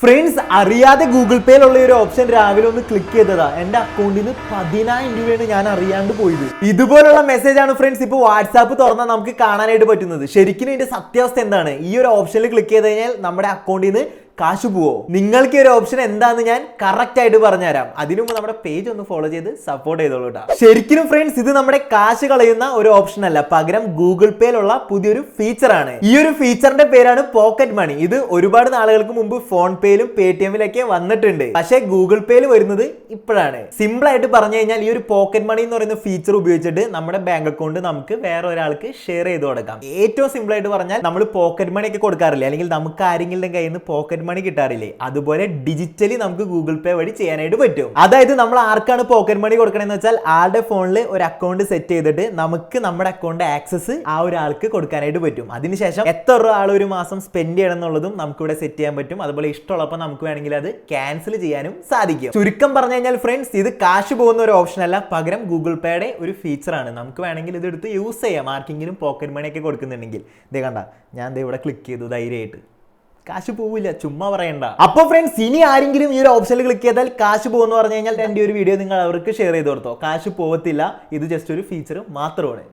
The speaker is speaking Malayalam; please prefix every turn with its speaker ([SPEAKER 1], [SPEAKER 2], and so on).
[SPEAKER 1] ഫ്രണ്ട്സ് അറിയാതെ ഗൂഗിൾ പേയിലുള്ള ഒരു ഓപ്ഷൻ രാവിലെ ഒന്ന് ക്ലിക്ക് ചെയ്തതാ എന്റെ അക്കൗണ്ടിൽ നിന്ന് 10,000 രൂപയാണ് ഞാൻ അറിയാണ്ട് പോയത്. ഇതുപോലുള്ള മെസ്സേജ് ആണ് ഫ്രണ്ട്സ് ഇപ്പോൾ വാട്സാപ്പ് തുറന്നാൽ നമുക്ക് കാണാനായിട്ട് പറ്റുന്നത്. ശരിക്കും ഇതിന്റെ സത്യാവസ്ഥ എന്താണ്? ഈ ഒരു ഓപ്ഷനിൽ ക്ലിക്ക് ചെയ്ത് കഴിഞ്ഞാൽ നമ്മുടെ അക്കൗണ്ടിൽ നിന്ന് കാശ് പോവോ? നിങ്ങൾക്ക് ഈ ഒരു ഓപ്ഷൻ എന്താന്ന് ഞാൻ കറക്റ്റ് ആയിട്ട് പറഞ്ഞുതരാം. അതിനു മുമ്പ് നമ്മുടെ പേജ് ഒന്ന് ഫോളോ ചെയ്ത് സപ്പോർട്ട് ചെയ്തോളൂ കേട്ടോ. ശരിക്കും ഫ്രണ്ട്സ് ഇത് നമ്മുടെ കാശ് കളയുന്ന ഒരു ഓപ്ഷൻ അല്ല, പകരം ഗൂഗിൾ പേയിലുള്ള പുതിയൊരു ഫീച്ചർ ആണ്. ഈ ഒരു ഫീച്ചറിന്റെ പേരാണ് പോക്കറ്റ് മണി. ഇത് ഒരുപാട് നാളുകൾക്ക് മുമ്പ് ഫോൺ പേയിലും പേടിഎമ്മിലൊക്കെ വന്നിട്ടുണ്ട്. പക്ഷേ ഗൂഗിൾ പേയിൽ വരുന്നത് ഇപ്പോഴാണ്. സിമ്പിൾ ആയിട്ട് പറഞ്ഞു കഴിഞ്ഞാൽ ഈ ഒരു പോക്കറ്റ് മണി എന്ന് പറയുന്ന ഫീച്ചർ ഉപയോഗിച്ചിട്ട് നമ്മുടെ ബാങ്ക് അക്കൗണ്ട് നമുക്ക് വേറെ ഒരാൾക്ക് ഷെയർ ചെയ്ത് കൊടുക്കാം. ഏറ്റവും സിമ്പിൾ ആയിട്ട് പറഞ്ഞാൽ നമ്മൾ പോക്കറ്റ് മണി ഒക്കെ കൊടുക്കാറില്ലേ, അല്ലെങ്കിൽ നമുക്ക് ആരെങ്കിലും കയ്യിൽ നിന്ന് പോക്കറ്റ് മണി കിട്ടാറില്ലേ, അതുപോലെ ഡിജിറ്റലി നമുക്ക് ഗൂഗിൾ പേ വഴി ചെയ്യാനായിട്ട് പറ്റും. അതായത് നമ്മൾ ആർക്കാണ് പോക്കറ്റ് മണി കൊടുക്കണമെന്ന് വെച്ചാൽ ആളുടെ ഫോണിൽ ഒരു അക്കൗണ്ട് സെറ്റ് ചെയ്തിട്ട് നമുക്ക് നമ്മുടെ അക്കൗണ്ട് ആക്സസ് ആ ഒരാൾക്ക് കൊടുക്കാനായിട്ട് പറ്റും. അതിനുശേഷം എത്ര ആൾ ഒരു മാസം സ്പെൻഡ് ചെയ്യണം എന്നുള്ളതും നമുക്ക് ഇവിടെ സെറ്റ് ചെയ്യാൻ പറ്റും. അതുപോലെ ഇഷ്ടമുള്ളപ്പോൾ നമുക്ക് വേണമെങ്കിൽ അത് ക്യാൻസൽ ചെയ്യാനും സാധിക്കും. ചുരുക്കം പറഞ്ഞു കഴിഞ്ഞാൽ ഫ്രണ്ട്സ് ഇത് കാശ് പോകുന്ന ഒരു ഓപ്ഷൻ അല്ല, പകരം ഗൂഗിൾ പേയുടെ ഒരു ഫീച്ചറാണ്. നമുക്ക് വേണമെങ്കിൽ ഇത് എടുത്ത് യൂസ് ചെയ്യാം. ആർക്കെങ്കിലും പോക്കറ്റ് മണി ഒക്കെ കൊടുക്കുന്നുണ്ടെങ്കിൽ ഇതേ കണ്ട, ഞാൻ ഇവിടെ ക്ലിക്ക് ചെയ്തു, ധൈര്യമായിട്ട് കാശ് പോവില്ല, ചുമ്മാ പറയണ്ട. അപ്പൊ ഫ്രണ്ട്സ് ഇനി ആരെങ്കിലും ഈ ഒരു ഓപ്ഷനിൽ ക്ലിക്ക് ചെയ്താൽ കാശ് പോകുമെന്ന് പറഞ്ഞു കഴിഞ്ഞാൽ എന്റെ ഒരു വീഡിയോ നിങ്ങൾ അവർക്ക് ഷെയർ ചെയ്ത് കൊടുത്തോ. കാശ് പോകത്തില്ല, ഇത് ജസ്റ്റ് ഒരു ഫീച്ചർ മാത്രമാണ്.